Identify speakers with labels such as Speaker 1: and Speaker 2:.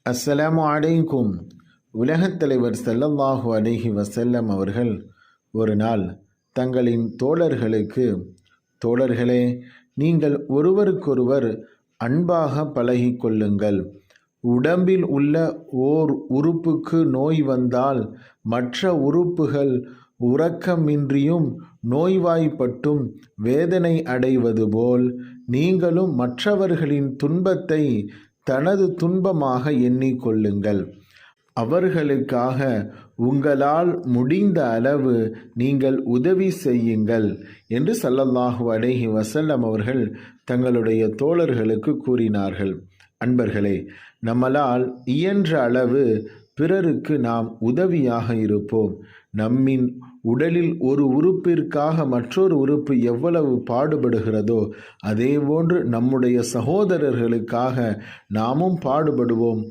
Speaker 1: அஸ்ஸலாமு அலைக்கும். உலகத் தலைவர் ஸல்லல்லாஹு அலைஹி வஸல்லம் அவர்கள் ஒரு நாள் தங்களின் தோழர்களே, நீங்கள் ஒருவருக்கொருவர் அன்பாக பழகிக்கொள்ளுங்கள். உடம்பில் உள்ள ஓர் உறுப்புக்கு நோய் வந்தால் மற்ற உறுப்புகள் உறக்கமின்றியும் நோய்வாய்ப்பட்டும் வேதனை அடைவது போல் நீங்களும் மற்றவர்களின் துன்பத்தை தனது துன்பமாக எண்ணிக்கொள்ளுங்கள். அவர்களுக்காக உங்களால் முடிந்த அளவு நீங்கள் உதவி செய்யுங்கள் என்று ஸல்லல்லாஹு அலைஹி வஸல்லம் அவர்கள் தங்களுடைய தோழர்களுக்கு கூறினார்கள். அன்பர்களே, நம்மளால் இயன்ற அளவு பிறருக்கு நாம் உதவியாக இருப்போம். நம்மின் உடலில் ஒரு உறுப்பிற்காக மற்றொரு உறுப்பு எவ்வளவு பாடுபடுகிறதோ அதேபோன்று நம்முடைய சகோதரர்களுக்காக நாமும் பாடுபடுவோம்.